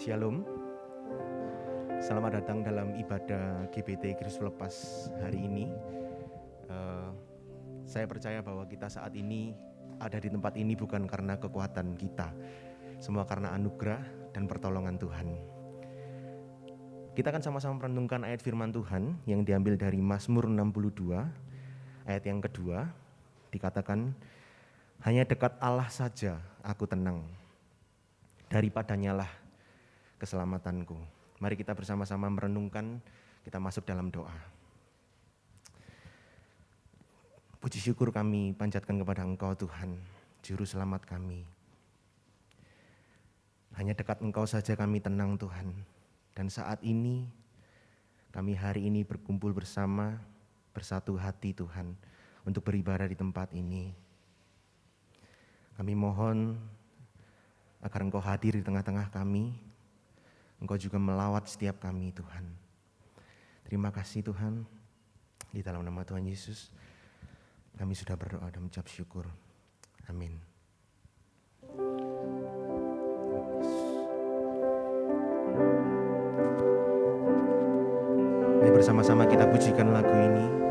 Shalom. Selamat datang dalam ibadah GBT Kristus Lepas hari ini. Saya percaya bahwa kita saat ini ada di tempat ini bukan karena kekuatan kita, semua karena anugerah dan pertolongan Tuhan. Kita akan sama-sama merenungkan ayat firman Tuhan yang diambil dari Mazmur 62, ayat yang kedua, dikatakan, hanya dekat Allah saja aku tenang, daripadanya lah keselamatanku. Mari kita bersama-sama merenungkan, kita masuk dalam doa. Puji syukur kami panjatkan kepada Engkau Tuhan, Juru Selamat kami. Hanya dekat Engkau saja kami tenang Tuhan. Dan saat ini, kami hari ini berkumpul bersama, bersatu hati Tuhan, untuk beribadah di tempat ini. Kami mohon agar Engkau hadir di tengah-tengah kami. Engkau juga melawat setiap kami Tuhan. Terima kasih Tuhan. Di dalam nama Tuhan Yesus kami sudah berdoa dan mengucap syukur. Amin. Mari bersama-sama kita pujikan lagu ini.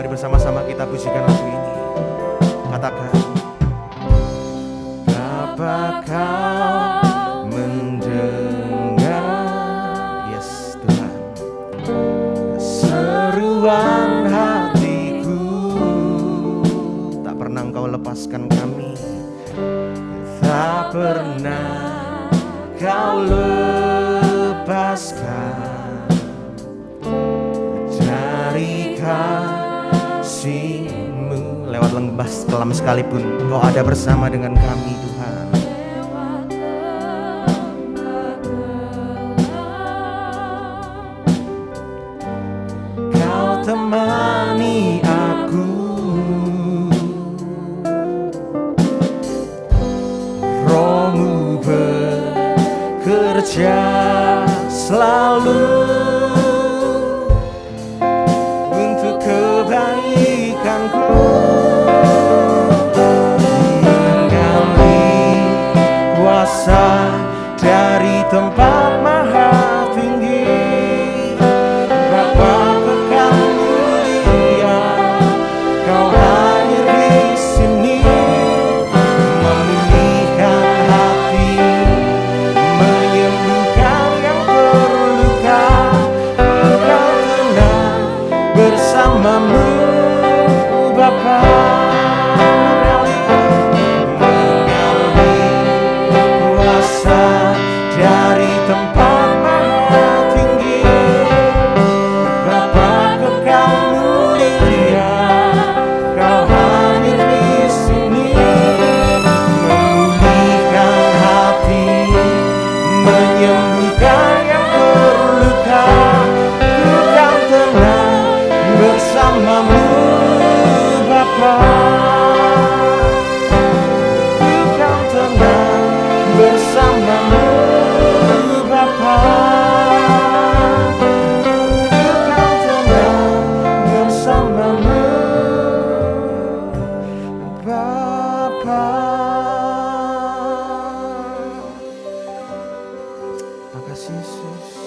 Bersama-sama kita pujikan lagu ini. Katakan, Bapa Kau mendengar, yes Tuhan, seruan hatiku. Tak pernah Engkau lepaskan kami, tak pernah Kau lepaskan dari kasih-Mu. Lewat lembah kelam sekalipun Engkau ada bersama dengan kami Tuhan. Kau temani aku, Roh-Mu bekerja selalu mengalih kuasa dari tempat maha tinggi. Bapa kekal mulia, Kau hadir di sini, memulihkan hati, menyembuhkan yang terluka. Engkau tenang bersama-Mu Bapa, mengalih kuasa dari tempat maha tinggi. Bapa kekal mulia, Kau hadir di sini, memulihkan hati, menyembuhkan yang terluka. bersamamu Bapa. Ku kan tenang bersamamu Bapa. Ku kan tenang bersamamu Bapa. Makasih Yesus.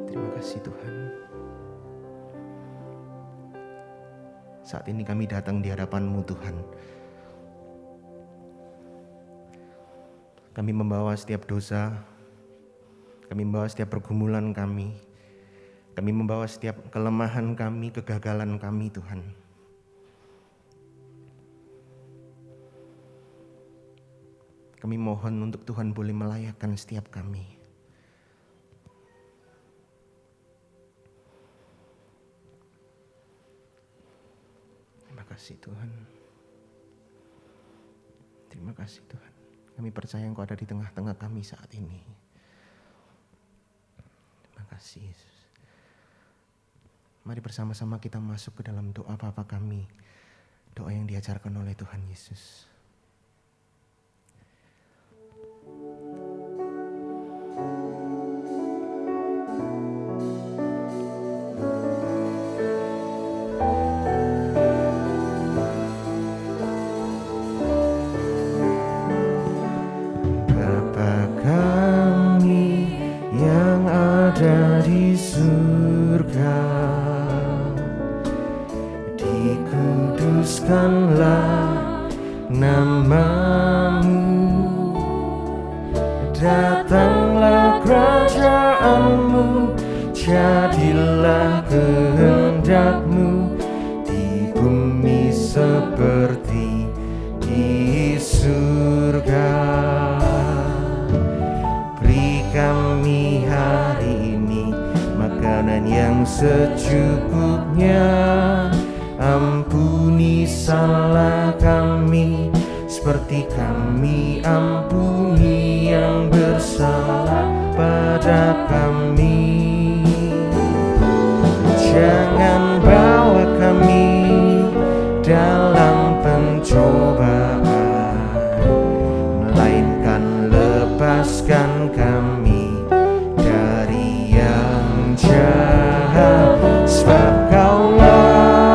Terima kasih Tuhan. Saat ini kami datang di hadapan-Mu Tuhan. Kami membawa setiap dosa, kami membawa setiap pergumulan kami membawa setiap kelemahan kami, kegagalan kami Tuhan. Kami mohon untuk Tuhan boleh melayakkan setiap kami. Terima kasih Tuhan. Terima kasih Tuhan. Kami percaya Engkau ada di tengah-tengah kami saat ini. Terima kasih Yesus. Mari bersama-sama kita masuk ke dalam doa Bapa kami. Doa yang diajarkan oleh Tuhan Yesus. Bapa kami yang ada di surga, dikuduskanlah nama-Mu, datanglah kerajaan-Mu, jadilah kehendak-Mu di bumi seperti di surga. Beri kami hari ini makanan yang secukupnya. Ampuni salah kami seperti kami ampuni yang bersalah pada kami. Jangan bawa kami dalam pencobaan, melainkan lepaskan kami dari yang jahat. Sebab Kaulah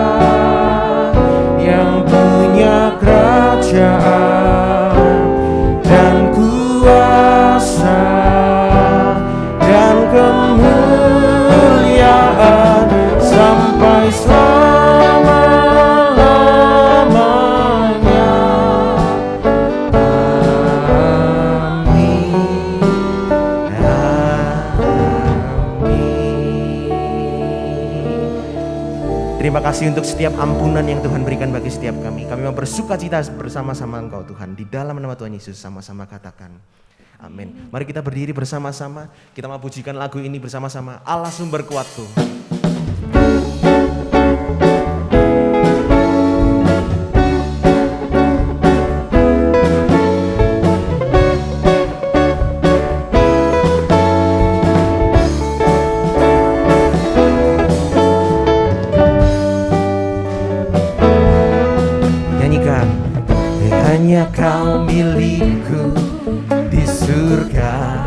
yang punya kerajaan dan kuasa dan kemuliaan sampai selama-lamanya. Amin. Terima kasih untuk setiap ampunan yang Tuhan berikan bagi setiap kami. Kami mau bersuka cita bersama-sama Engkau Tuhan. Di dalam nama Tuhan Yesus sama-sama katakan amin. Mari kita berdiri bersama-sama. Kita mau pujikan lagu ini bersama-sama. Allah sumber kuatku. Hanya Kau milikku di surga,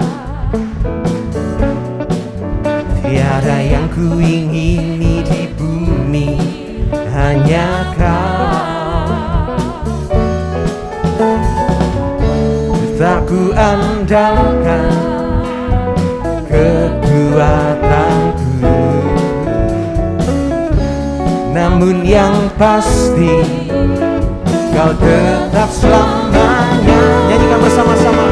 tiada yang ku ingini di bumi, hanya Kau. Tak ku andalkan kekuatanku, namun yang pasti Kau tetap selamanya. Nyanyikan bersama-sama.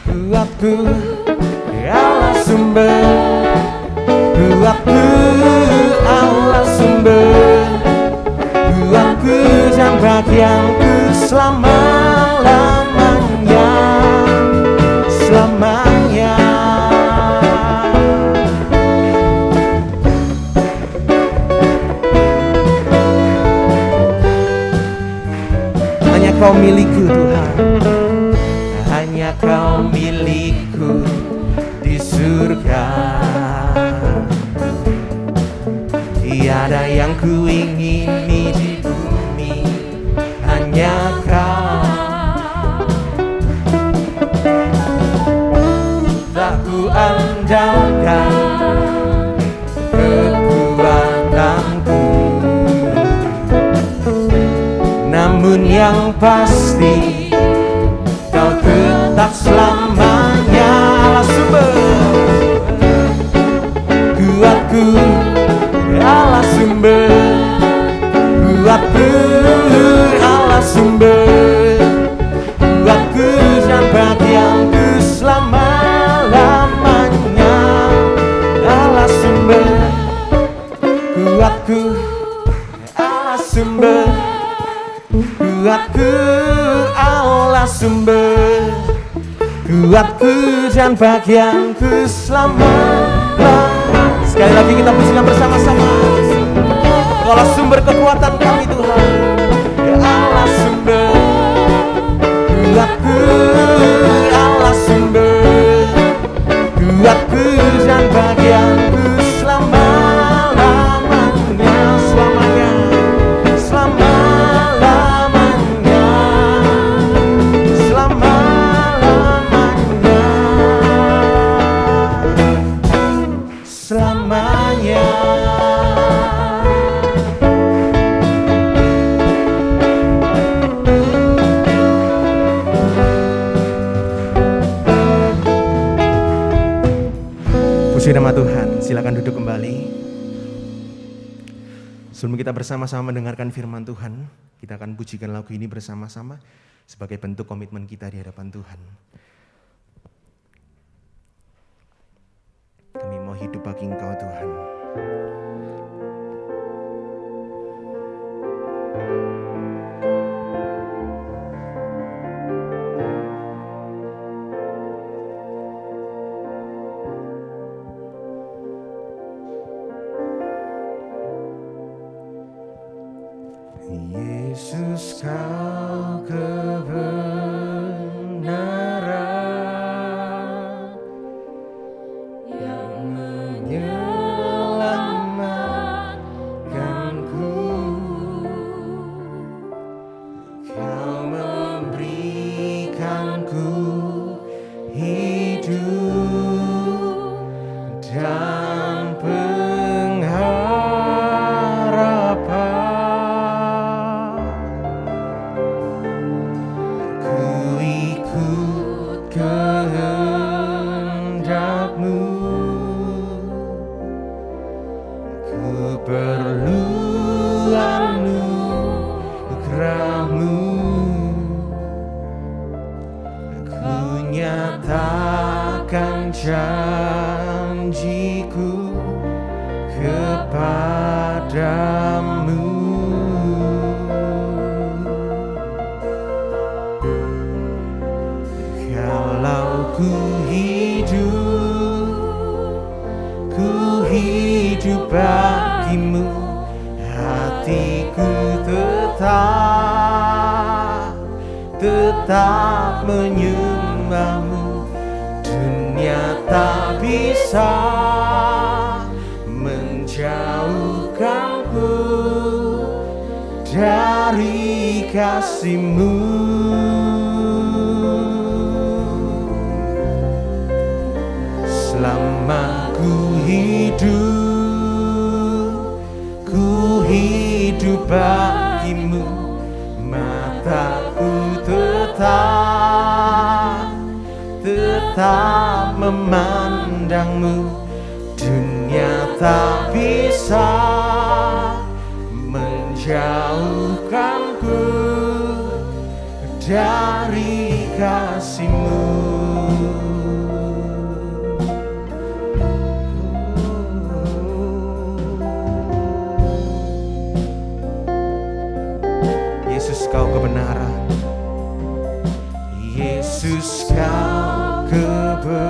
Kuatku, Allah sumber. Kuatku, Allah sumber. Kuatku dan bagianku selama-lamanya. Selamanya. Kau milikku Tuhan, ku ingini di bumi hanya Kau. Tak ku andalkan kekuatanku, namun yang pasti Kau tetap selamanya Allah sumber kuatku, Allah sumber kuatku, Allah sumber kuatku dan bagianku selama-lamanya. Allah sumber kuatku, Allah sumber kuatku, Allah sumber kuatku dan bagianku selama-lamanya. Sekali lagi kita pujikan bersama-sama. Allah sumber kekuatan kami Tuhan, ya Allah sumber kuatku, Allah sumber kuatku dan bagianku selama-lamanya, selamanya, selama-lamanya, selama-lamanya, selamanya. Puji nama Tuhan, silakan duduk kembali. Sebelum kita bersama-sama mendengarkan firman Tuhan, kita akan pujikan lagu ini bersama-sama sebagai bentuk komitmen kita di hadapan Tuhan. Kami mau hidup bagi Engkau Tuhan. Yesus Kau kebenaran yang menyelamatkanku. Kau memberikanku hidup dan pengharapan. Kehendak-Mu, keperluan nugrah-Mu, ku nyatakan janjiku kepadamu. Kalau ku hidup bagimu, hatiku tetap menyembah-Mu. Dunia tak bisa menjauhkanku dari kasih-Mu. Selama ku hidup bagimu, mataku tetap memandang-Mu. Dunia tak bisa menjauhkanku dari kasih-Mu. Yesus Kau kebenaran, Yesus Kau kebenaran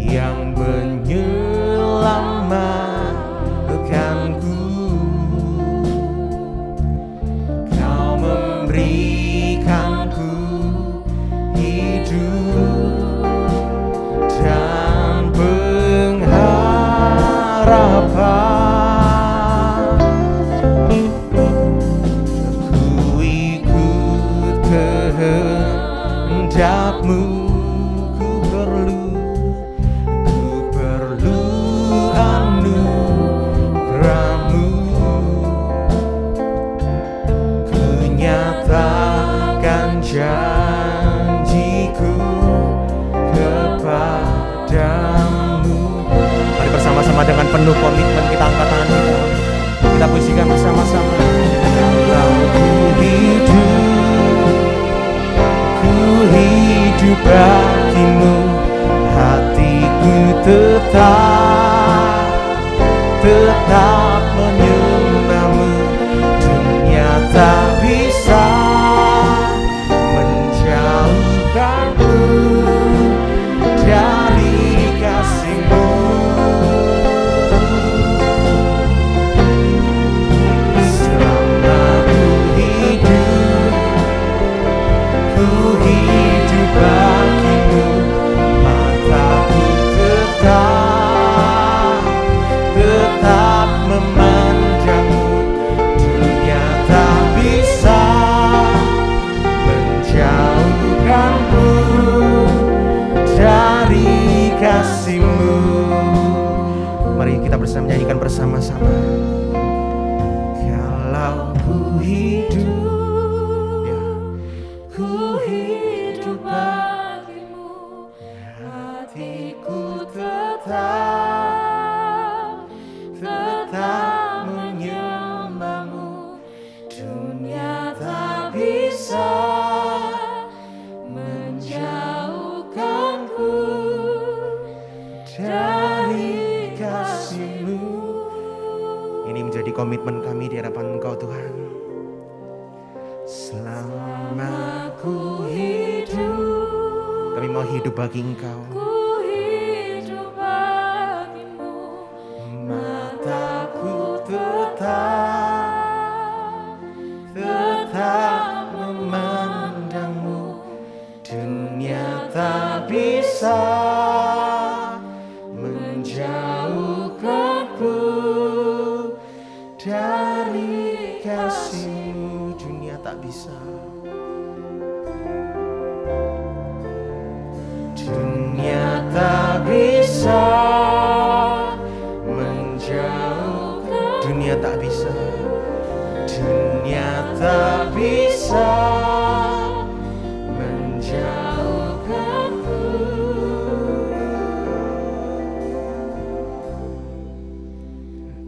yang menyelamatkanku. Kau memberi hadapmu. Ku perlu anugerahmu. Ku nyatakan janjiku kepadamu. Mari bersama-sama dengan penuh komitmen kita angkat tangan kita. Kita pujikan bersama-sama. Kalau ku hidup bagimu, hatiku tetap menyembahmu. Dunia tak bisa menjauhkanku dari kasih-Mu. Selama ku hidup bagimu, mataku tetap memandangmu. Dunia tak bisa menjauhkanku dari kasih-Mu. Mari kita bersama nyanyikan bersama-sama. Kalau ku hidup, ya, ku hidup bagimu, hatiku tetap menyembahmu. Dunia tak bisa menjauhkanku dari kasih-Mu. Ini menjadi komitmen kami di hadapan Engkau Tuhan. Selama ku hidup, kami mau hidup bagi Engkau. Ku hidup bagimu, Mataku tetap memandangmu. Dunia tak bisa menjauhkanku dari kasih-Mu. Dunia tak bisa. Dunia tak bisa menjauhkan. Dunia tak bisa. Dunia tak bisa menjauhkanku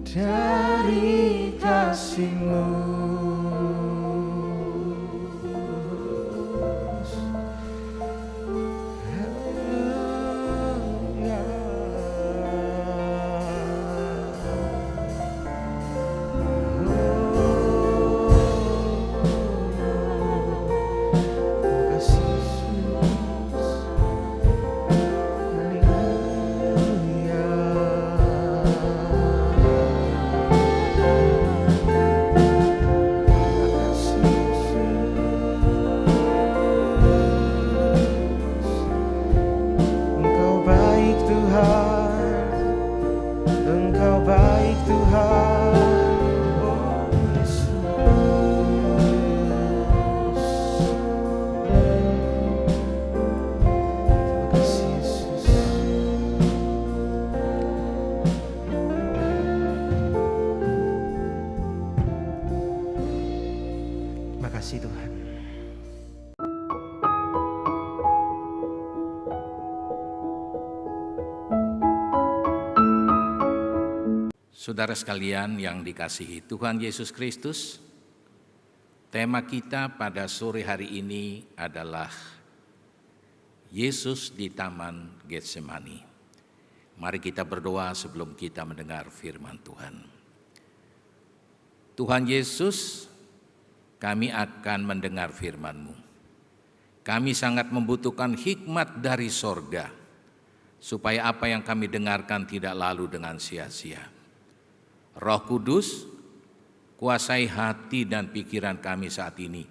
dari kasih-Mu. Makasih Tuhan. Saudara sekalian yang dikasihi Tuhan Yesus Kristus, tema kita pada sore hari ini adalah Yesus di Taman Getsemani. Mari kita berdoa sebelum kita mendengar firman Tuhan. Tuhan Yesus, kami akan mendengar firman-Mu. Kami sangat membutuhkan hikmat dari sorga, supaya apa yang kami dengarkan tidak lalu dengan sia-sia. Roh Kudus, kuasai hati dan pikiran kami saat ini,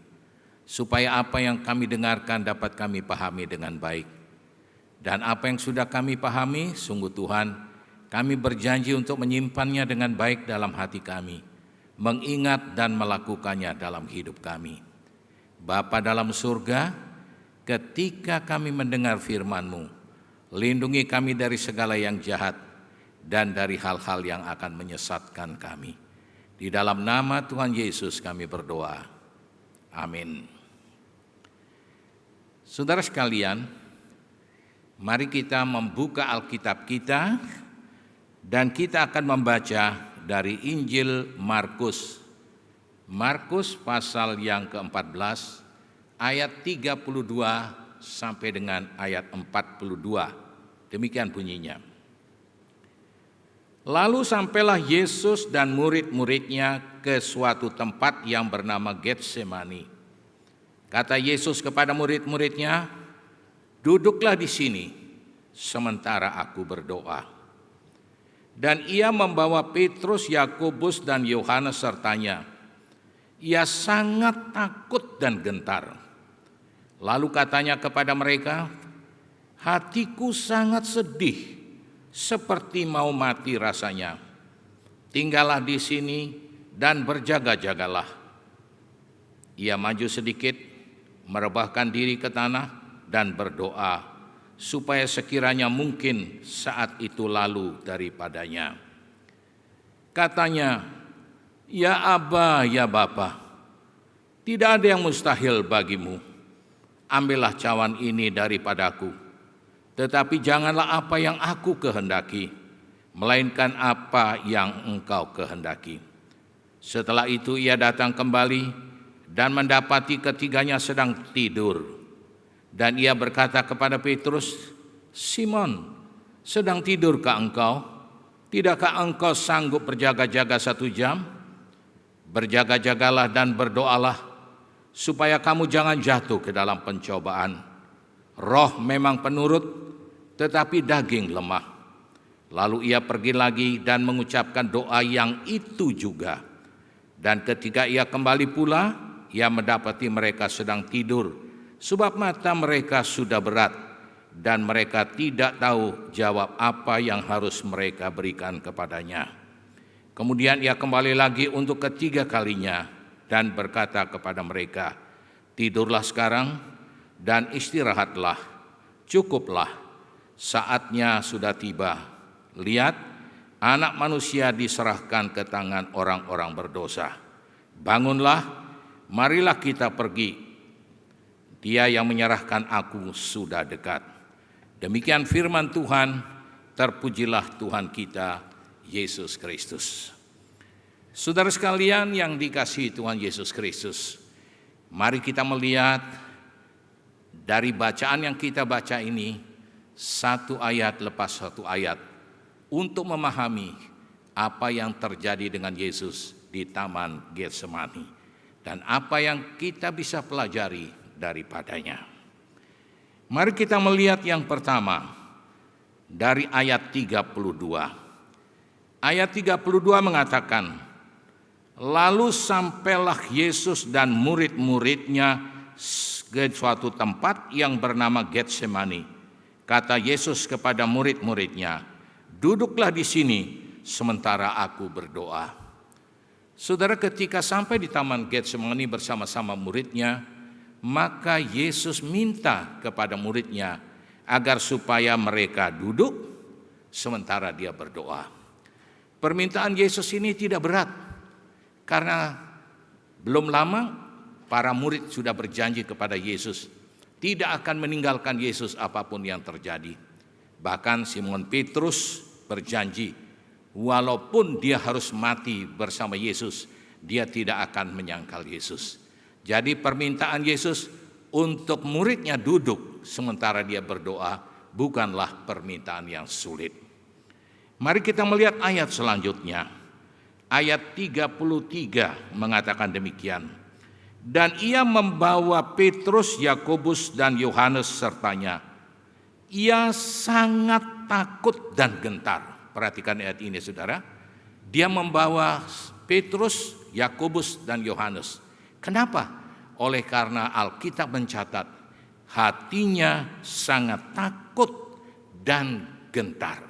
supaya apa yang kami dengarkan dapat kami pahami dengan baik. Dan apa yang sudah kami pahami, sungguh Tuhan, kami berjanji untuk menyimpannya dengan baik dalam hati kami, mengingat dan melakukannya dalam hidup kami. Bapa dalam surga, ketika kami mendengar firman-Mu, lindungi kami dari segala yang jahat dan dari hal-hal yang akan menyesatkan kami. Di dalam nama Tuhan Yesus kami berdoa. Amin. Saudara sekalian, mari kita membuka Alkitab kita dan kita akan membaca dari Injil Markus. Markus pasal yang ke-14 ayat 32 sampai dengan ayat 42. Demikian bunyinya. Lalu sampailah Yesus dan murid-muridnya ke suatu tempat yang bernama Getsemani. Kata Yesus kepada murid-muridnya, "Duduklah di sini sementara aku berdoa." Dan ia membawa Petrus, Yakobus, dan Yohanes sertanya. Ia sangat takut dan gentar. Lalu katanya kepada mereka, "Hatiku sangat sedih, seperti mau mati rasanya. Tinggallah di sini dan berjaga-jagalah." Ia maju sedikit, merebahkan diri ke tanah dan berdoa, supaya sekiranya mungkin saat itu lalu daripadanya. Katanya, "Ya Aba, ya Bapa, tidak ada yang mustahil bagimu. Ambillah cawan ini daripadaku, tetapi janganlah apa yang aku kehendaki, melainkan apa yang Engkau kehendaki." Setelah itu ia datang kembali dan mendapati ketiganya sedang tidur. Dan ia berkata kepada Petrus, "Simon, sedang tidurkah engkau? Tidakkah engkau sanggup berjaga-jaga 1 jam? Berjaga-jagalah dan berdoalah, supaya kamu jangan jatuh ke dalam pencobaan. Roh memang penurut, tetapi daging lemah." Lalu ia pergi lagi dan mengucapkan doa yang itu juga. Dan ketika ia kembali pula, ia mendapati mereka sedang tidur, sebab mata mereka sudah berat, dan mereka tidak tahu jawab apa yang harus mereka berikan kepadanya. Kemudian ia kembali lagi untuk ketiga kalinya, dan berkata kepada mereka, "Tidurlah sekarang dan istirahatlah, cukuplah, saatnya sudah tiba. Lihat, Anak Manusia diserahkan ke tangan orang-orang berdosa. Bangunlah, marilah kita pergi. Dia yang menyerahkan aku sudah dekat." Demikian firman Tuhan, terpujilah Tuhan kita, Yesus Kristus. Saudara sekalian yang dikasihi Tuhan Yesus Kristus, mari kita melihat dari bacaan yang kita baca ini, satu ayat lepas satu ayat, untuk memahami apa yang terjadi dengan Yesus di Taman Getsemani dan apa yang kita bisa pelajari daripadanya. Mari kita melihat yang pertama dari ayat 32. Ayat 32 mengatakan, "Lalu sampailah Yesus dan murid-muridnya ke suatu tempat yang bernama Getsemani. Kata Yesus kepada murid-muridnya, 'Duduklah di sini sementara aku berdoa.'" Saudara, ketika sampai di Taman Getsemani bersama-sama muridnya, maka Yesus minta kepada muridnya agar supaya mereka duduk sementara dia berdoa. Permintaan Yesus ini tidak berat, karena belum lama para murid sudah berjanji kepada Yesus tidak akan meninggalkan Yesus apapun yang terjadi. Bahkan Simon Petrus berjanji walaupun dia harus mati bersama Yesus, dia tidak akan menyangkal Yesus. Jadi permintaan Yesus untuk muridnya duduk sementara dia berdoa bukanlah permintaan yang sulit. Mari kita melihat ayat selanjutnya. Ayat 33 mengatakan demikian. "Dan ia membawa Petrus, Yakobus, dan Yohanes sertanya. Ia sangat takut dan gentar." Perhatikan ayat ini, saudara. Dia membawa Petrus, Yakobus, dan Yohanes. Kenapa? Oleh karena Alkitab mencatat hatinya sangat takut dan gentar.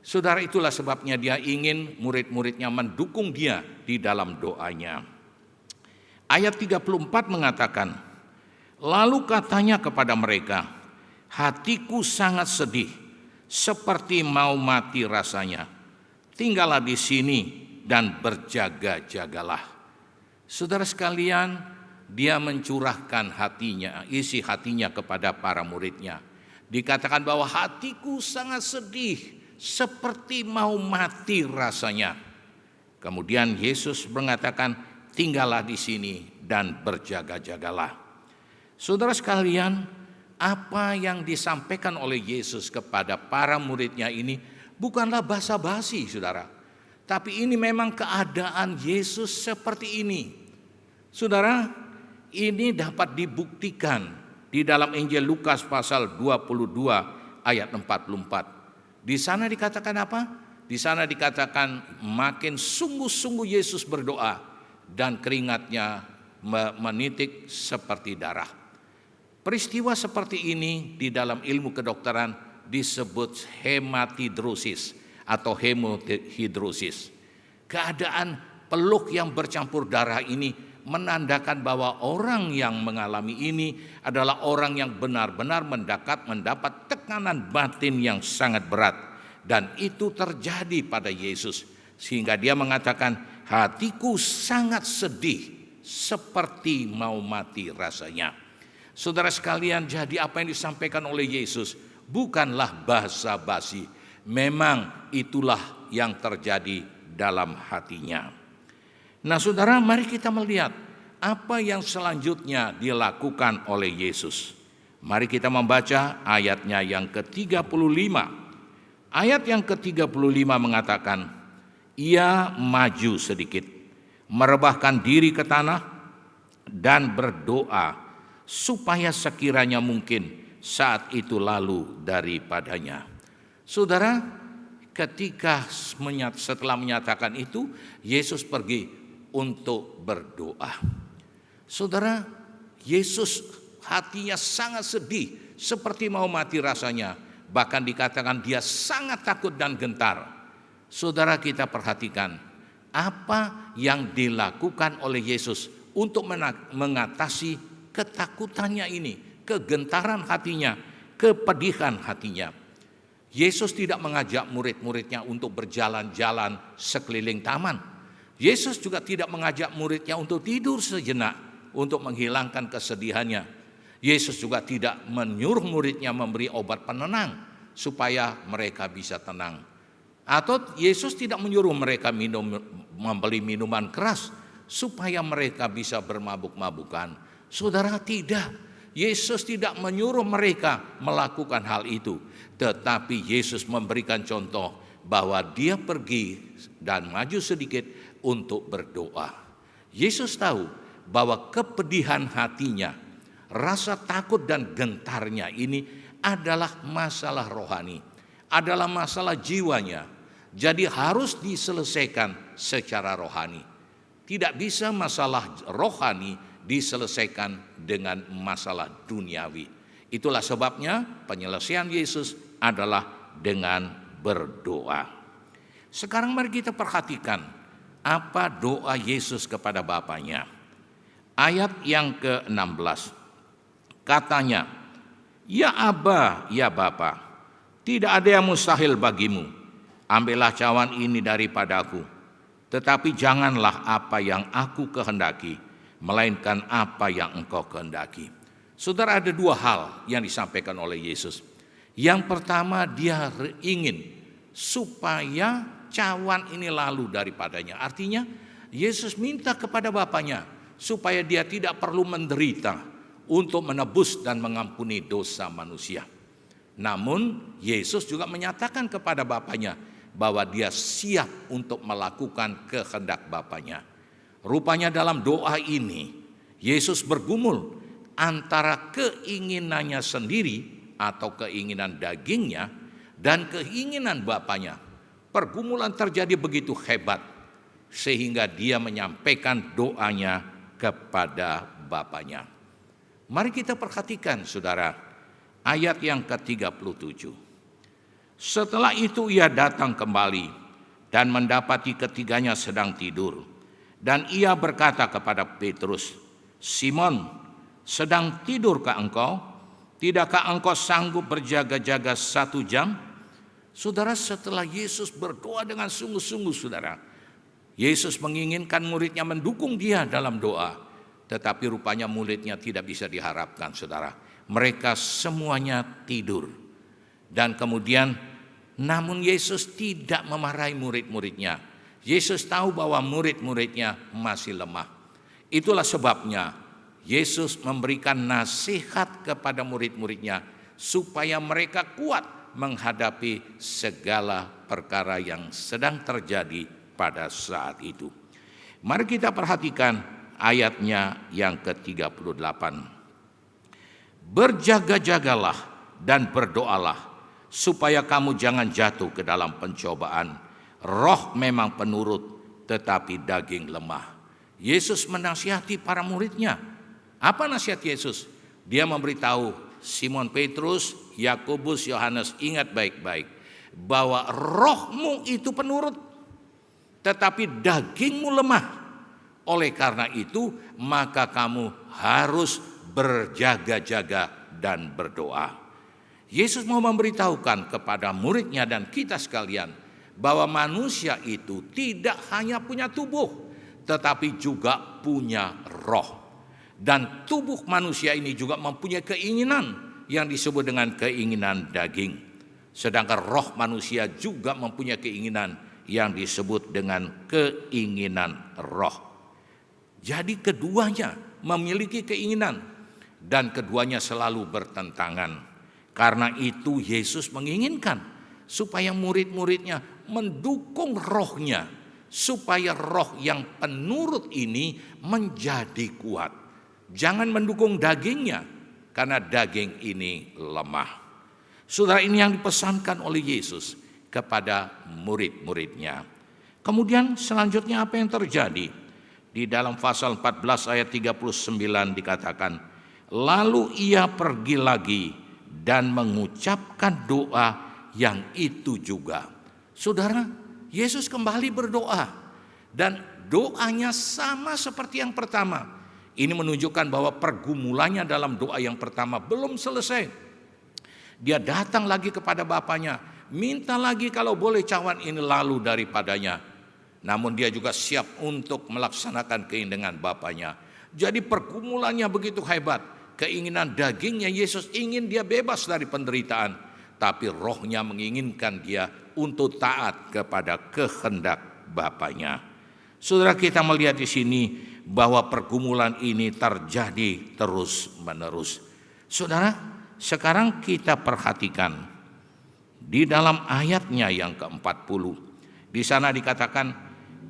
Saudara, itulah sebabnya dia ingin murid-muridnya mendukung dia di dalam doanya. Ayat 34 mengatakan, Lalu katanya kepada mereka, hatiku sangat sedih, seperti mau mati rasanya. Tinggallah di sini dan berjaga-jagalah. Saudara sekalian, dia mencurahkan hatinya, isi hatinya kepada para muridnya. Dikatakan bahwa hatiku sangat sedih, seperti mau mati rasanya. Kemudian Yesus mengatakan, tinggallah di sini dan berjaga-jagalah. Saudara sekalian, apa yang disampaikan oleh Yesus kepada para muridnya ini bukanlah basa-basi, saudara. Tapi ini memang keadaan Yesus seperti ini. Saudara, ini dapat dibuktikan di dalam Injil Lukas pasal 22 ayat 44. Di sana dikatakan apa? Di sana dikatakan makin sungguh-sungguh Yesus berdoa dan keringatnya menitik seperti darah. Peristiwa seperti ini di dalam ilmu kedokteran disebut hematidrosis atau hemodihidrosis. Keadaan peluk yang bercampur darah ini menandakan bahwa orang yang mengalami ini adalah orang yang benar-benar mendapat tekanan batin yang sangat berat. Dan itu terjadi pada Yesus. Sehingga dia mengatakan, hatiku sangat sedih, seperti mau mati rasanya. Saudara sekalian, jadi apa yang disampaikan oleh Yesus bukanlah basa-basi. Memang itulah yang terjadi dalam hatinya. Nah saudara, mari kita melihat apa yang selanjutnya dilakukan oleh Yesus. Mari kita membaca ayatnya yang ke-35. Ayat yang ke-35 mengatakan, ia maju sedikit, merebahkan diri ke tanah dan berdoa, supaya sekiranya mungkin saat itu lalu daripadanya. Saudara, ketika setelah menyatakan itu, Yesus pergi untuk berdoa. Saudara, Yesus hatinya sangat sedih, seperti mau mati rasanya. Bahkan dikatakan dia sangat takut dan gentar. Saudara, kita perhatikan apa yang dilakukan oleh Yesus untuk mengatasi ketakutannya ini, kegentaran hatinya, kepedihan hatinya. Yesus tidak mengajak murid-muridnya untuk berjalan-jalan sekeliling taman. Yesus juga tidak mengajak muridnya untuk tidur sejenak untuk menghilangkan kesedihannya. Yesus juga tidak menyuruh muridnya memberi obat penenang supaya mereka bisa tenang. Atau Yesus tidak menyuruh mereka membeli minuman keras supaya mereka bisa bermabuk-mabukan. Saudara, tidak. Yesus tidak menyuruh mereka melakukan hal itu. Tetapi Yesus memberikan contoh bahwa dia pergi dan maju sedikit untuk berdoa. Yesus tahu bahwa kepedihan hatinya, rasa takut dan gentarnya ini adalah masalah rohani, adalah masalah jiwanya. Jadi harus diselesaikan secara rohani. Tidak bisa masalah rohani diselesaikan dengan masalah duniawi. Itulah sebabnya penyelesaian Yesus adalah dengan berdoa. Sekarang mari kita perhatikan apa doa Yesus kepada Bapaknya. Ayat yang ke-16. Katanya, ya Aba, ya Bapa, tidak ada yang mustahil bagimu. Ambillah cawan ini daripadaku. Tetapi janganlah apa yang aku kehendaki, melainkan apa yang engkau kehendaki. Saudara, ada dua hal yang disampaikan oleh Yesus. Yang pertama, dia ingin supaya cawan ini lalu daripadanya. Artinya Yesus minta kepada Bapaknya supaya dia tidak perlu menderita untuk menebus dan mengampuni dosa manusia. Namun Yesus juga menyatakan kepada Bapaknya bahwa dia siap untuk melakukan kehendak Bapaknya. Rupanya dalam doa ini Yesus bergumul antara keinginannya sendiri atau keinginan dagingnya dan keinginan Bapaknya. Pergumulan terjadi begitu hebat sehingga dia menyampaikan doanya kepada Bapaknya. Mari kita perhatikan saudara ayat yang ke-37. Setelah itu ia datang kembali dan mendapati ketiganya sedang tidur. Dan ia berkata kepada Petrus, Simon, sedang tidurkah engkau? Tidakkah engkau sanggup berjaga-jaga 1 jam? Saudara, setelah Yesus berdoa dengan sungguh-sungguh, saudara, Yesus menginginkan muridnya mendukung dia dalam doa. Tetapi rupanya muridnya tidak bisa diharapkan, saudara. Mereka semuanya tidur. Dan kemudian, namun Yesus tidak memarahi murid-muridnya. Yesus tahu bahwa murid-muridnya masih lemah. Itulah sebabnya Yesus memberikan nasihat kepada murid-muridnya supaya mereka kuat menghadapi segala perkara yang sedang terjadi pada saat itu. Mari kita perhatikan ayatnya yang ke-38. Berjaga-jagalah dan berdoalah supaya kamu jangan jatuh ke dalam pencobaan. Roh memang penurut, tetapi daging lemah. Yesus menasihati para muridnya. Apa nasihat Yesus? Dia memberitahu Simon Petrus, Yakobus, Yohanes, ingat baik-baik bahwa rohmu itu penurut, tetapi dagingmu lemah. Oleh karena itu, maka kamu harus berjaga-jaga dan berdoa. Yesus mau memberitahukan kepada muridnya dan kita sekalian bahwa manusia itu tidak hanya punya tubuh, tetapi juga punya roh. Dan tubuh manusia ini juga mempunyai keinginan yang disebut dengan keinginan daging. Sedangkan roh manusia juga mempunyai keinginan yang disebut dengan keinginan roh. Jadi keduanya memiliki keinginan dan keduanya selalu bertentangan. Karena itu Yesus menginginkan supaya murid-muridnya mendukung rohnya, supaya roh yang penurut ini menjadi kuat. Jangan mendukung dagingnya, karena daging ini lemah. Saudara, ini yang dipesankan oleh Yesus kepada murid-muridnya. Kemudian selanjutnya apa yang terjadi? Di dalam pasal 14 ayat 39 dikatakan, lalu ia pergi lagi dan mengucapkan doa yang itu juga. Saudara, Yesus kembali berdoa dan doanya sama seperti yang pertama. Ini menunjukkan bahwa pergumulannya dalam doa yang pertama belum selesai. Dia datang lagi kepada Bapaknya, minta lagi kalau boleh cawan ini lalu daripadanya. Namun dia juga siap untuk melaksanakan keinginan Bapaknya. Jadi pergumulannya begitu hebat. Keinginan dagingnya, Yesus ingin dia bebas dari penderitaan. Tapi rohnya menginginkan dia untuk taat kepada kehendak Bapaknya. Saudara, kita melihat di sini bahwa pergumulan ini terjadi terus-menerus. Saudara, sekarang kita perhatikan di dalam ayatnya yang ke-40. Di sana dikatakan,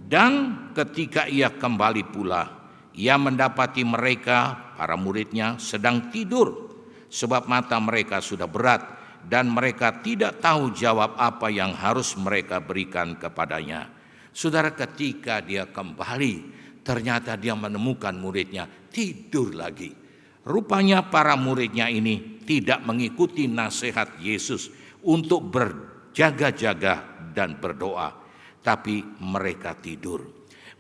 dan ketika ia kembali pula, ia mendapati mereka, para muridnya, sedang tidur, sebab mata mereka sudah berat, dan mereka tidak tahu jawab apa yang harus mereka berikan kepadanya. Saudara, ketika dia kembali, ternyata dia menemukan muridnya tidur lagi. Rupanya para muridnya ini tidak mengikuti nasihat Yesus untuk berjaga-jaga dan berdoa, tapi mereka tidur.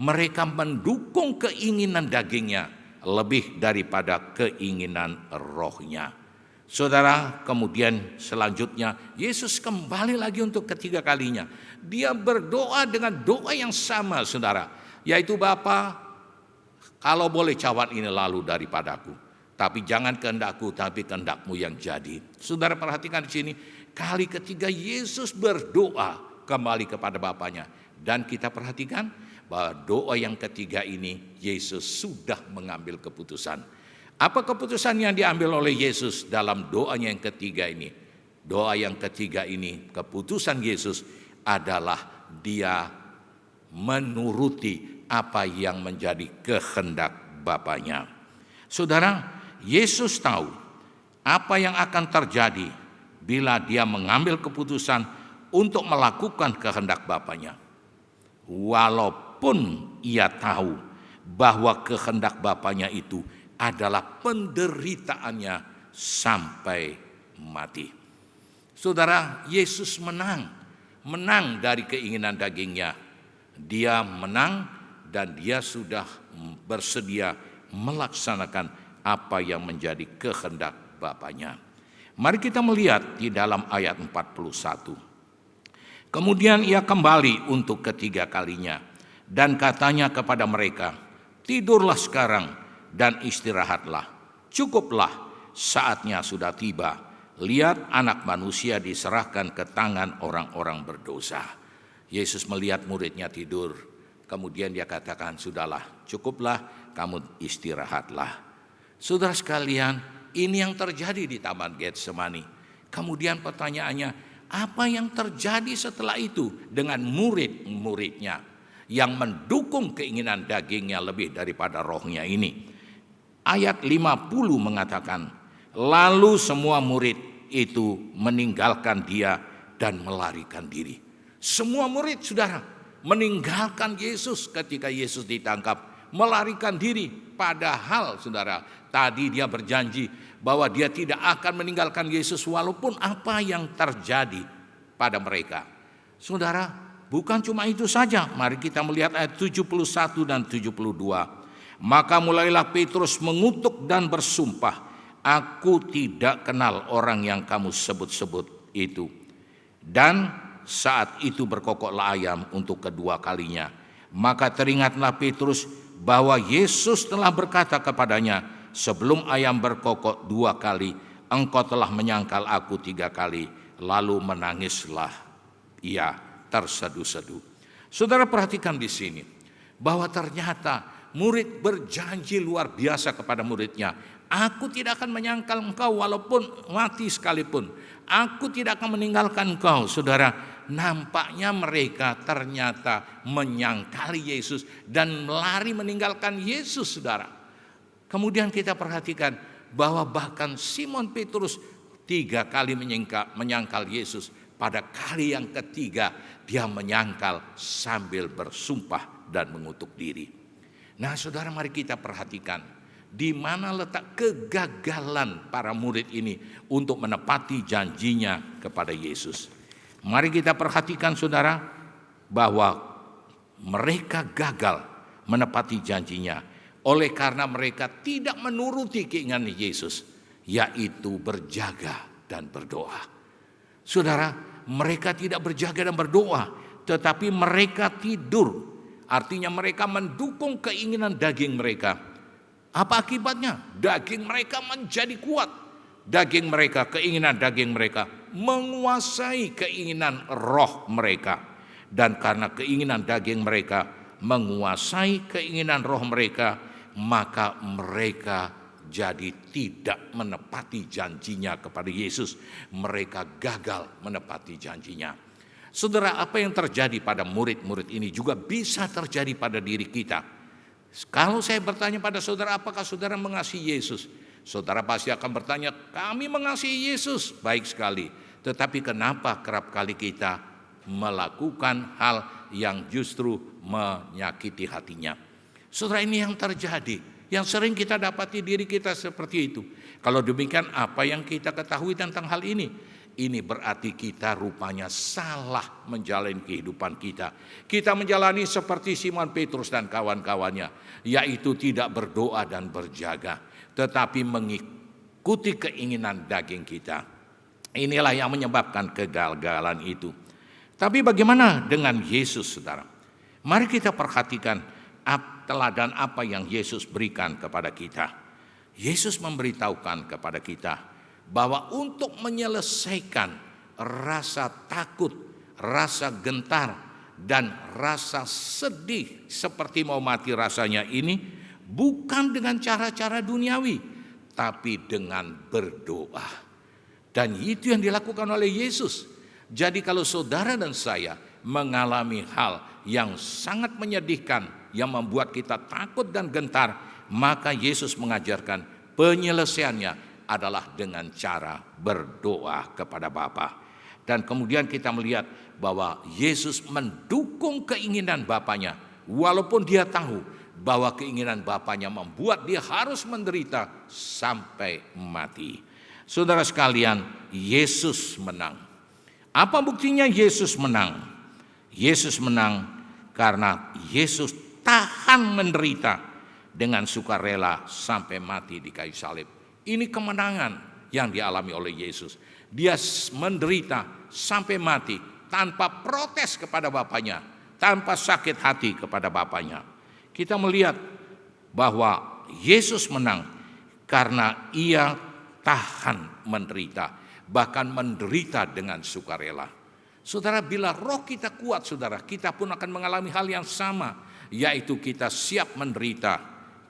Mereka mendukung keinginan dagingnya lebih daripada keinginan rohnya. Saudara, kemudian selanjutnya Yesus kembali lagi untuk ketiga kalinya. Dia berdoa dengan doa yang sama, saudara, yaitu Bapa, kalau boleh cawan ini lalu daripadaku, tapi jangan kehendakku, tapi kehendakmu yang jadi. Saudara, perhatikan di sini, kali ketiga Yesus berdoa kembali kepada Bapaknya. Dan kita perhatikan bahwa doa yang ketiga ini Yesus sudah mengambil keputusan. Apa keputusan yang diambil oleh Yesus dalam doanya yang ketiga ini? Doa yang ketiga ini, keputusan Yesus adalah dia menuruti apa yang menjadi kehendak Bapaknya. Saudara, Yesus tahu apa yang akan terjadi bila dia mengambil keputusan untuk melakukan kehendak Bapaknya. Walaupun ia tahu bahwa kehendak Bapaknya itu adalah penderitaannya sampai mati. Saudara, Yesus menang dari keinginan dagingnya. Dia menang dan dia sudah bersedia melaksanakan apa yang menjadi kehendak Bapanya. Mari kita melihat di dalam ayat 41. Kemudian ia kembali untuk ketiga kalinya dan katanya kepada mereka, tidurlah sekarang dan istirahatlah. Cukuplah, saatnya sudah tiba. Lihat, Anak Manusia diserahkan ke tangan orang-orang berdosa. Yesus melihat muridnya tidur. Kemudian dia katakan, sudahlah, cukuplah, kamu istirahatlah. Saudara sekalian, ini yang terjadi di Taman Getsemani. Kemudian pertanyaannya, apa yang terjadi setelah itu dengan murid-muridnya yang mendukung keinginan dagingnya lebih daripada rohnya ini? Ayat 50 mengatakan, lalu semua murid itu meninggalkan dia dan melarikan diri. Semua murid, saudara, meninggalkan Yesus ketika Yesus ditangkap, melarikan diri. Padahal, saudara, tadi dia berjanji bahwa dia tidak akan meninggalkan Yesus walaupun apa yang terjadi pada mereka. Saudara, bukan cuma itu saja. Mari kita melihat ayat 71 dan 72. Maka mulailah Petrus mengutuk dan bersumpah, aku tidak kenal orang yang kamu sebut-sebut itu. Dan saat itu berkokoklah ayam untuk kedua kalinya. Maka teringatlah Petrus bahwa Yesus telah berkata kepadanya, sebelum ayam berkokok 2 kali, engkau telah menyangkal aku 3 kali. Lalu menangislah ia terseduh-seduh. Saudara, perhatikan di sini bahwa ternyata murid berjanji luar biasa kepada muridnya. Aku tidak akan menyangkal engkau walaupun mati sekalipun. Aku tidak akan meninggalkan engkau. Saudara, nampaknya mereka ternyata menyangkali Yesus dan lari meninggalkan Yesus, saudara. Kemudian kita perhatikan bahwa bahkan Simon Petrus 3 kali menyangkal Yesus. Pada kali yang ketiga dia menyangkal sambil bersumpah dan mengutuk diri. Nah, saudara, mari kita perhatikan di mana letak kegagalan para murid ini untuk menepati janjinya kepada Yesus. Mari kita perhatikan, saudara, bahwa mereka gagal menepati janjinya oleh karena mereka tidak menuruti keinginan Yesus, yaitu berjaga dan berdoa. Saudara, mereka tidak berjaga dan berdoa, tetapi mereka tidur. Artinya mereka mendukung keinginan daging mereka. Apa akibatnya? Daging mereka menjadi kuat. Daging mereka, keinginan daging mereka menguasai keinginan roh mereka. Dan karena keinginan daging mereka menguasai keinginan roh mereka, maka mereka jadi tidak menepati janjinya kepada Yesus. Mereka gagal menepati janjinya. Saudara, apa yang terjadi pada murid-murid ini juga bisa terjadi pada diri kita. Kalau saya bertanya pada saudara, apakah saudara mengasihi Yesus? Saudara pasti akan bertanya, kami mengasihi Yesus. Baik sekali. Tetapi kenapa kerap kali kita melakukan hal yang justru menyakiti hatinya? Saudara, ini yang terjadi. Yang sering kita dapati diri kita seperti itu. Kalau demikian, apa yang kita ketahui tentang hal ini? Ini berarti kita rupanya salah menjalani kehidupan kita. Kita menjalani seperti Simon Petrus dan kawan-kawannya, yaitu tidak berdoa dan berjaga, tetapi mengikuti keinginan daging kita. Inilah yang menyebabkan kegagalan itu. Tapi bagaimana dengan Yesus, saudara? Mari kita perhatikan teladan apa yang Yesus berikan kepada kita. Yesus memberitahukan kepada kita bahwa untuk menyelesaikan rasa takut, rasa gentar, dan rasa sedih seperti mau mati rasanya ini bukan dengan cara-cara duniawi, tapi dengan berdoa. Dan itu yang dilakukan oleh Yesus. Jadi kalau saudara dan saya mengalami hal yang sangat menyedihkan, yang membuat kita takut dan gentar, maka Yesus mengajarkan penyelesaiannya adalah dengan cara berdoa kepada Bapa. Dan kemudian kita melihat bahwa Yesus mendukung keinginan Bapanya, walaupun dia tahu bahwa keinginan Bapanya membuat dia harus menderita sampai mati. Saudara sekalian, Yesus menang. Apa buktinya Yesus menang? Yesus menang karena Yesus tahan menderita dengan sukarela sampai mati di kayu salib. Ini kemenangan yang dialami oleh Yesus. Dia menderita sampai mati tanpa protes kepada Bapaknya, tanpa sakit hati kepada Bapaknya. Kita melihat bahwa Yesus menang karena ia tahan menderita, bahkan menderita dengan sukarela. Saudara, bila roh kita kuat, saudara, kita pun akan mengalami hal yang sama, yaitu kita siap menderita.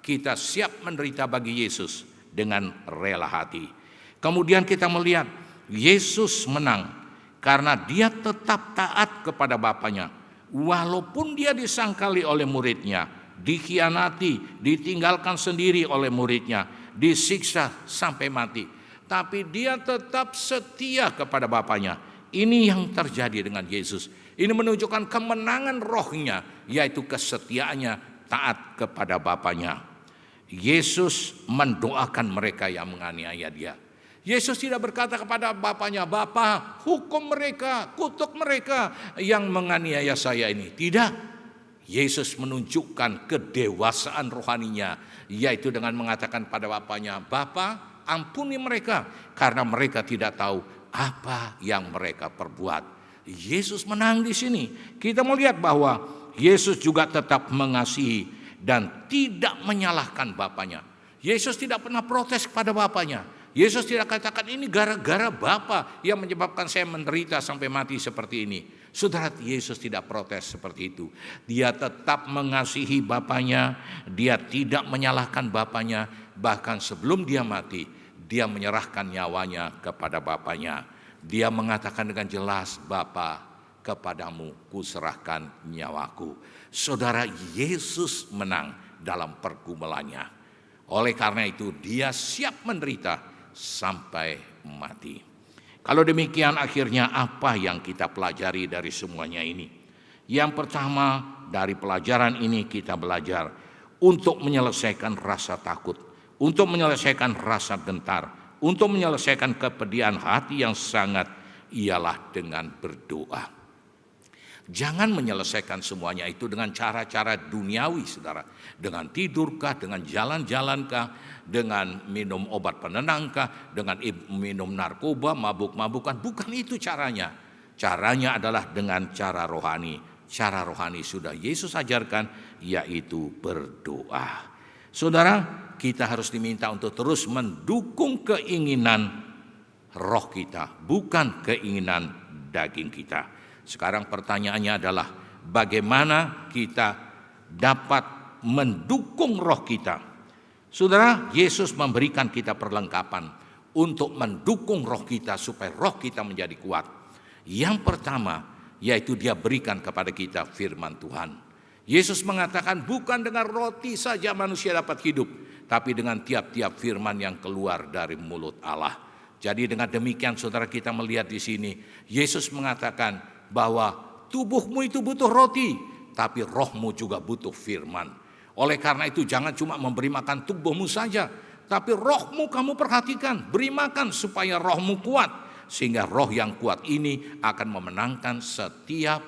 Kita siap menderita bagi Yesus dengan rela hati. Kemudian kita melihat Yesus menang karena dia tetap taat kepada Bapaknya. Walaupun dia disangkali oleh muridnya, dikhianati, ditinggalkan sendiri oleh muridnya, disiksa sampai mati, tapi dia tetap setia kepada Bapaknya. Ini yang terjadi dengan Yesus. Ini menunjukkan kemenangan rohnya, yaitu kesetiaannya taat kepada Bapaknya. Yesus mendoakan mereka yang menganiaya dia. Yesus tidak berkata kepada Bapaknya, "Bapa, hukum mereka, kutuk mereka yang menganiaya saya ini." Tidak. Yesus menunjukkan kedewasaan rohaninya, yaitu dengan mengatakan pada Bapaknya, "Bapa, ampuni mereka karena mereka tidak tahu apa yang mereka perbuat." Yesus menang di sini. Kita melihat bahwa Yesus juga tetap mengasihi dan tidak menyalahkan Bapaknya. Yesus tidak pernah protes kepada Bapaknya. Yesus tidak katakan ini gara-gara Bapa yang menyebabkan saya menderita sampai mati seperti ini. Saudara, Yesus tidak protes seperti itu. Dia tetap mengasihi Bapaknya, dia tidak menyalahkan Bapaknya. Bahkan sebelum dia mati, dia menyerahkan nyawanya kepada Bapaknya. Dia mengatakan dengan jelas, "Bapa, kepadamu kuserahkan nyawaku." Saudara, Yesus menang dalam pergumulannya. Oleh karena itu dia siap menderita sampai mati. Kalau demikian, akhirnya apa yang kita pelajari dari semuanya ini? Yang pertama, dari pelajaran ini kita belajar untuk menyelesaikan rasa takut, untuk menyelesaikan rasa gentar, untuk menyelesaikan kepedihan hati yang sangat, ialah dengan berdoa. Jangan menyelesaikan semuanya itu dengan cara-cara duniawi, saudara. Dengan tidurkah, dengan jalan-jalankah, dengan minum obat penenangkah, dengan minum narkoba, mabuk-mabukan. Bukan itu caranya. Caranya adalah dengan cara rohani. Cara rohani sudah Yesus ajarkan, yaitu berdoa. Saudara, kita harus diminta untuk terus mendukung keinginan roh kita, bukan keinginan daging kita. Sekarang pertanyaannya adalah bagaimana kita dapat mendukung roh kita. Saudara, Yesus memberikan kita perlengkapan untuk mendukung roh kita supaya roh kita menjadi kuat. Yang pertama, yaitu dia berikan kepada kita firman Tuhan. Yesus mengatakan bukan dengan roti saja manusia dapat hidup, tapi dengan tiap-tiap firman yang keluar dari mulut Allah. Jadi dengan demikian saudara, kita melihat di sini Yesus mengatakan bahwa tubuhmu itu butuh roti, tapi rohmu juga butuh firman. Oleh karena itu jangan cuma memberi makan tubuhmu saja, tapi rohmu kamu perhatikan, beri makan supaya rohmu kuat. Sehingga roh yang kuat ini akan memenangkan setiap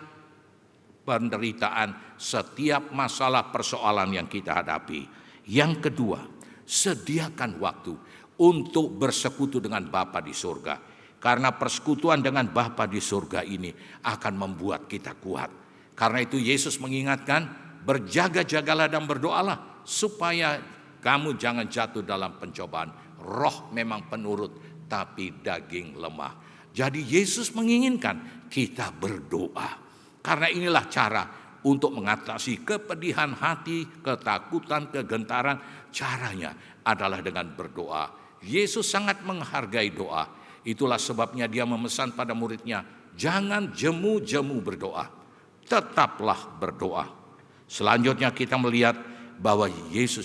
penderitaan, setiap masalah persoalan yang kita hadapi. Yang kedua, sediakan waktu untuk bersekutu dengan Bapa di surga. Karena persekutuan dengan Bapa di surga ini akan membuat kita kuat. Karena itu Yesus mengingatkan, berjaga-jagalah dan berdoalah supaya kamu jangan jatuh dalam pencobaan. Roh memang penurut, tapi daging lemah. Jadi Yesus menginginkan kita berdoa. Karena inilah cara untuk mengatasi kepedihan hati, ketakutan, kegentaran. Caranya adalah dengan berdoa. Yesus sangat menghargai doa. Itulah sebabnya dia memesan pada muridnya, jangan jemu-jemu berdoa, tetaplah berdoa. Selanjutnya kita melihat bahwa Yesus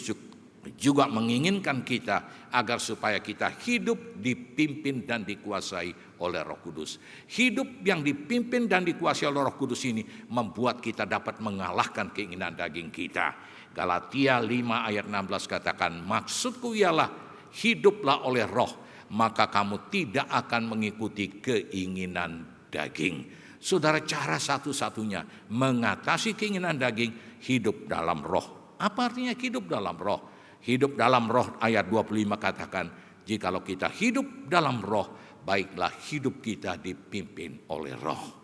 juga menginginkan kita agar supaya kita hidup dipimpin dan dikuasai oleh Roh Kudus. Hidup yang dipimpin dan dikuasai oleh Roh Kudus ini membuat kita dapat mengalahkan keinginan daging kita. Galatia 5 ayat 16 katakan, maksudku ialah hiduplah oleh roh, maka kamu tidak akan mengikuti keinginan daging. Saudara, cara satu-satunya mengatasi keinginan daging, hidup dalam roh. Apa artinya hidup dalam roh? Hidup dalam roh ayat 25 katakan, jikalau kita hidup dalam roh, baiklah hidup kita dipimpin oleh roh.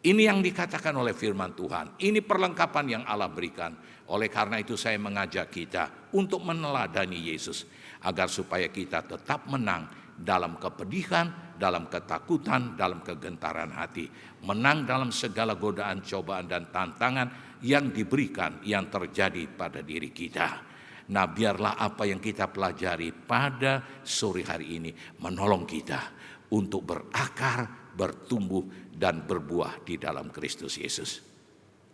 Ini yang dikatakan oleh firman Tuhan. Ini perlengkapan yang Allah berikan. Oleh karena itu saya mengajak kita untuk meneladani Yesus, agar supaya kita tetap menang dalam kepedihan, dalam ketakutan, dalam kegentaran hati. Menang dalam segala godaan, cobaan, dan tantangan yang diberikan, yang terjadi pada diri kita. Nah, biarlah apa yang kita pelajari pada sore hari ini menolong kita untuk berakar, bertumbuh, dan berbuah di dalam Kristus Yesus.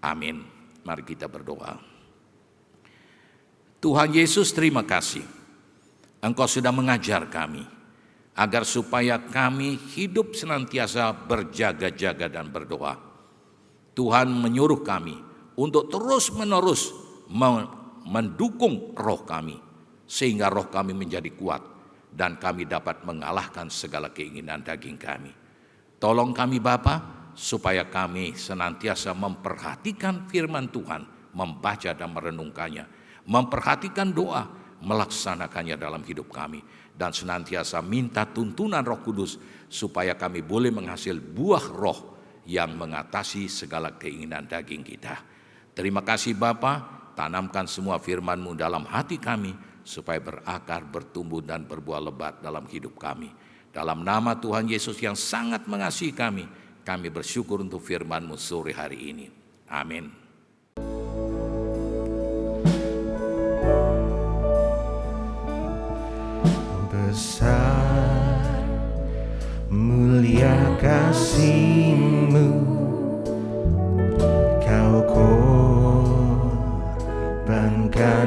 Amin. Mari kita berdoa. Tuhan Yesus, terima kasih. Engkau sudah mengajar kami agar supaya kami hidup senantiasa berjaga-jaga dan berdoa. Tuhan menyuruh kami untuk terus-menerus mendukung roh kami, sehingga roh kami menjadi kuat dan kami dapat mengalahkan segala keinginan daging kami. Tolong kami Bapa, supaya kami senantiasa memperhatikan firman Tuhan, membaca dan merenungkannya, memperhatikan doa, melaksanakannya dalam hidup kami, dan senantiasa minta tuntunan Roh Kudus supaya kami boleh menghasil buah roh yang mengatasi segala keinginan daging kita. Terima kasih Bapa. Tanamkan semua firman-Mu dalam hati kami supaya berakar, bertumbuh, dan berbuah lebat dalam hidup kami. Dalam nama Tuhan Yesus yang sangat mengasihi kami bersyukur untuk firman-Mu sore hari ini. Amin. Besar mulia kasih-Mu, Kau korbankan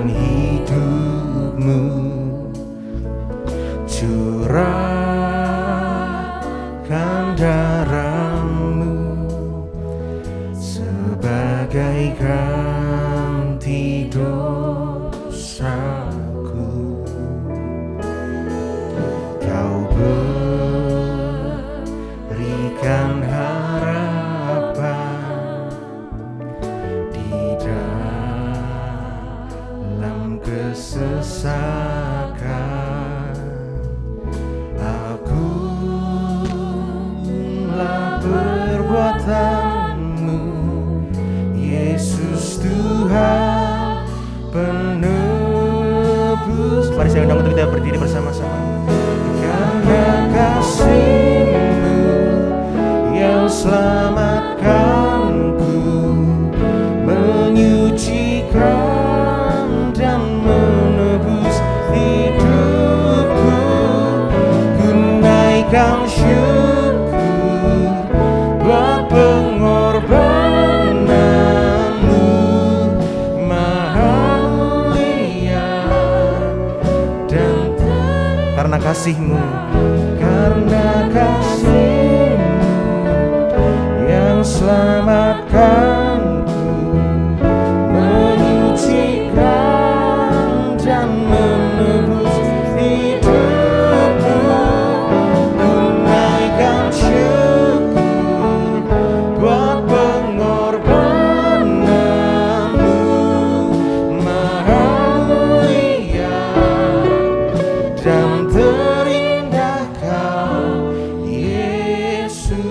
hidup-Mu, curahkan darah-Mu sebagai ganti dosaku. Kau berikan harapan di dalam kesesakan. Akulah perbuatan-Mu, Yesus Tuhan penebus. Mari saya undang untuk kita berdiri bersama-sama. Karena kasih-Mu yang selamatkanku, menyucikan dan menebus hidupku, ku naikkan syukur buat pengorbanan-Mu, Maha mulia dan karena kasih-Mu, karena kasih-Mu yang selamatkanku, menyucikan dan menebus hidupku, ku naikkan syukur buat pengorbanan-Mu, Maha mulia dan terindah Kau, Yesus.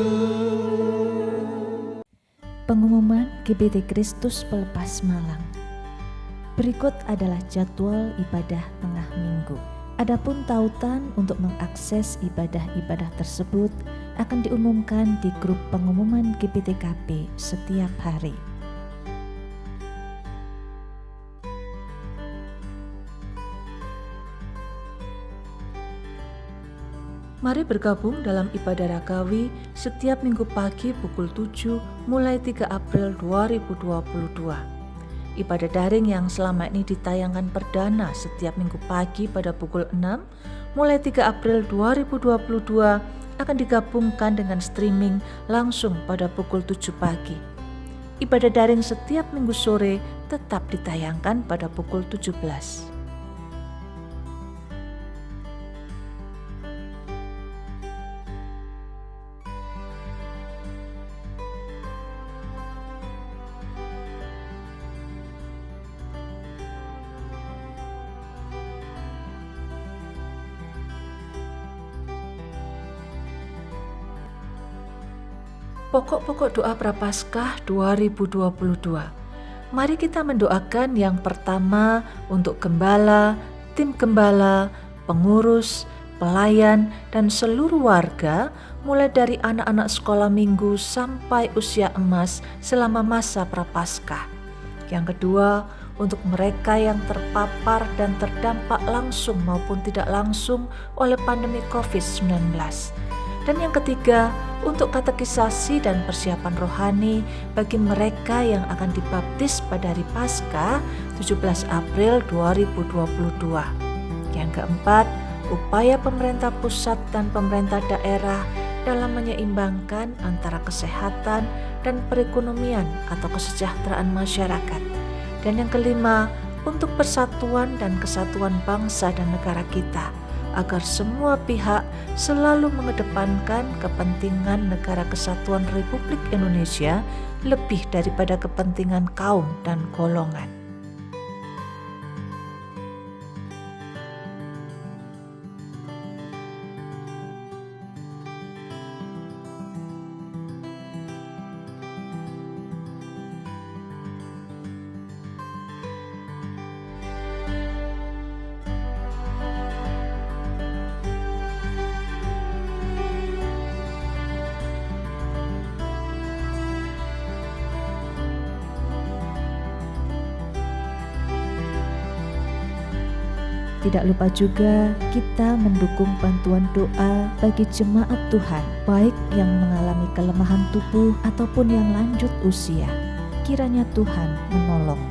Pengumuman GBT Kristus Pelepas Malang. Berikut adalah jadwal ibadah tengah minggu. Adapun tautan untuk mengakses ibadah-ibadah tersebut akan diumumkan di grup pengumuman GBTKP setiap hari. Mari bergabung dalam ibadah Ragawi setiap minggu pagi pukul 7 mulai 3 April 2022. Ibadah daring yang selama ini ditayangkan perdana setiap minggu pagi pada pukul 6 mulai 3 April 2022 akan digabungkan dengan streaming langsung pada pukul 7 pagi. Ibadah daring setiap minggu sore tetap ditayangkan pada pukul 17. Pokok-pokok doa Prapaskah 2022. Mari kita mendoakan yang pertama untuk gembala, tim gembala, pengurus, pelayan, dan seluruh warga, mulai dari anak-anak sekolah minggu sampai usia emas selama masa Prapaskah. Yang kedua, untuk mereka yang terpapar dan terdampak langsung maupun tidak langsung oleh pandemi COVID-19. Dan yang ketiga, untuk katekisasi dan persiapan rohani bagi mereka yang akan dibaptis pada hari Paskah 17 April 2022. Yang keempat, upaya pemerintah pusat dan pemerintah daerah dalam menyeimbangkan antara kesehatan dan perekonomian atau kesejahteraan masyarakat. Dan yang kelima, untuk persatuan dan kesatuan bangsa dan negara kita, agar semua pihak selalu mengedepankan kepentingan Negara Kesatuan Republik Indonesia lebih daripada kepentingan kaum dan golongan. Tidak lupa juga kita mendukung bantuan doa bagi jemaat Tuhan, baik yang mengalami kelemahan tubuh ataupun yang lanjut usia. Kiranya Tuhan menolong.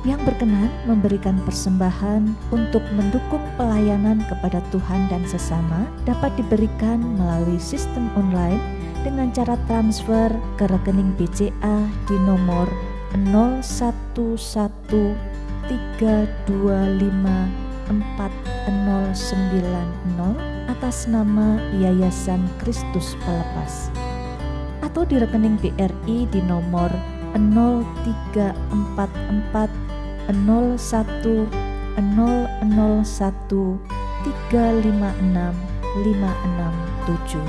Yang berkenan memberikan persembahan untuk mendukung pelayanan kepada Tuhan dan sesama dapat diberikan melalui sistem online dengan cara transfer ke rekening BCA di nomor 0113254090 atas nama Yayasan Kristus Pelepas, atau di rekening BRI di nomor 0344 01 001 356567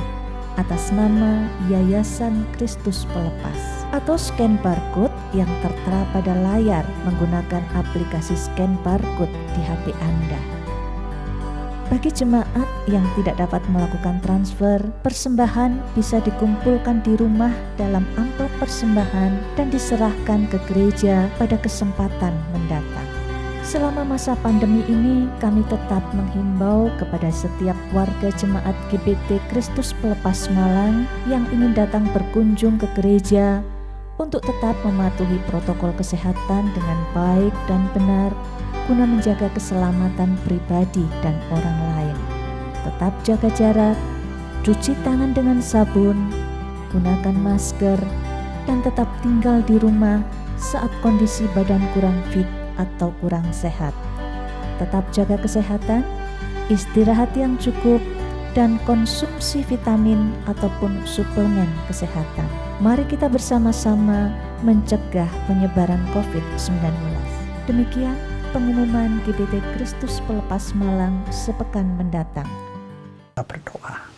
atas nama Yayasan Kristus Pelepas, atau scan barcode yang tertera pada layar menggunakan aplikasi scan barcode di HP Anda. Bagi jemaat yang tidak dapat melakukan transfer, persembahan bisa dikumpulkan di rumah dalam amplop persembahan dan diserahkan ke gereja pada kesempatan mendatang. Selama masa pandemi ini, kami tetap menghimbau kepada setiap warga jemaat GBT Kristus Pelepas Malang yang ingin datang berkunjung ke gereja untuk tetap mematuhi protokol kesehatan dengan baik dan benar, guna menjaga keselamatan pribadi dan orang lain. Tetap jaga jarak, cuci tangan dengan sabun, gunakan masker, dan tetap tinggal di rumah saat kondisi badan kurang fit atau kurang sehat. Tetap jaga kesehatan, istirahat yang cukup, dan konsumsi vitamin ataupun suplemen kesehatan. Mari kita bersama-sama mencegah penyebaran COVID-19. Demikian pengumuman GBT Kristus Pelepas Malang sepekan mendatang. Kita berdoa.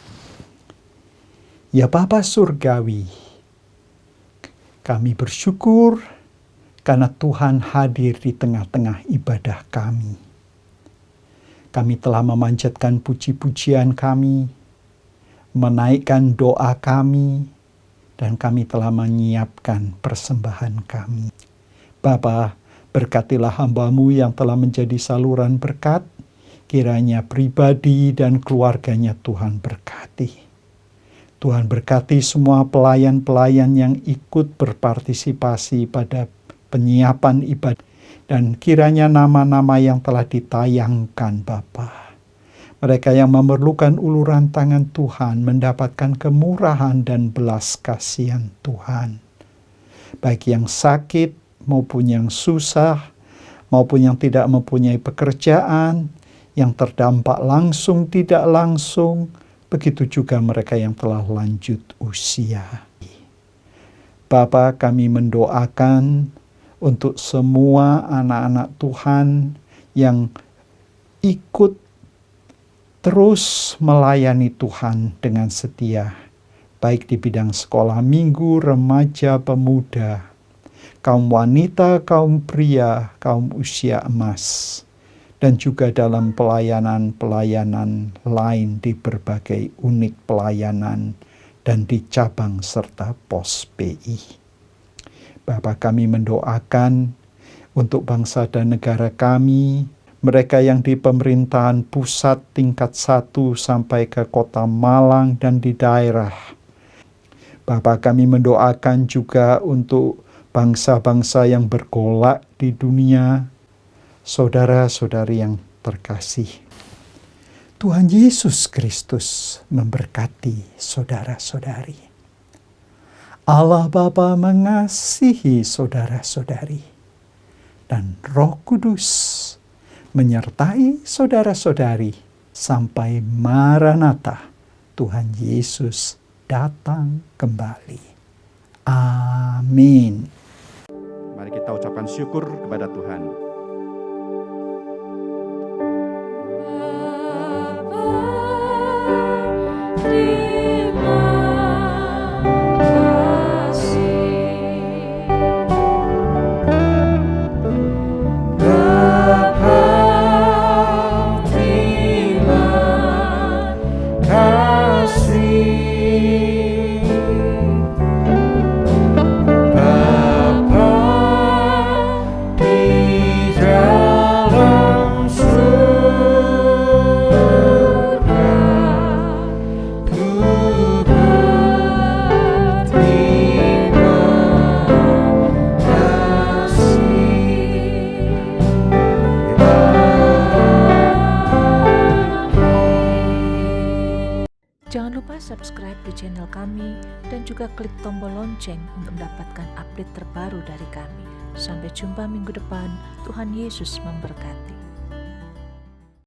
Ya Bapa Surgawi, kami bersyukur karena Tuhan hadir di tengah-tengah ibadah kami. Kami telah memanjatkan puji-pujian kami, menaikkan doa kami, dan kami telah menyiapkan persembahan kami. Bapa, berkatilah hamba-Mu yang telah menjadi saluran berkat, kiranya pribadi dan keluarganya Tuhan berkati. Tuhan berkati semua pelayan-pelayan yang ikut berpartisipasi pada penyiapan ibadah, dan kiranya nama-nama yang telah ditayangkan Bapa, mereka yang memerlukan uluran tangan Tuhan mendapatkan kemurahan dan belas kasihan Tuhan, baik yang sakit maupun yang susah, maupun yang tidak mempunyai pekerjaan, yang terdampak langsung tidak langsung, begitu juga mereka yang telah lanjut usia. Bapa, kami mendoakan untuk semua anak-anak Tuhan yang ikut terus melayani Tuhan dengan setia, baik di bidang sekolah minggu, remaja, pemuda, kaum wanita, kaum pria, kaum usia emas, dan juga dalam pelayanan-pelayanan lain di berbagai unit pelayanan dan di cabang serta pos PI. Bapa, kami mendoakan untuk bangsa dan negara kami, mereka yang di pemerintahan pusat tingkat 1 sampai ke kota Malang dan di daerah. Bapa, kami mendoakan juga untuk bangsa-bangsa yang bergolak di dunia, saudara-saudari yang terkasih. Tuhan Yesus Kristus memberkati saudara-saudari. Allah Bapa mengasihi saudara-saudari, dan Roh Kudus menyertai saudara-saudari sampai Maranatha, Tuhan Yesus datang kembali. Amin. Mari kita ucapkan syukur kepada Tuhan. Jangan lupa subscribe di channel kami dan juga klik tombol lonceng untuk mendapatkan update terbaru dari kami. Sampai jumpa minggu depan. Tuhan Yesus memberkati.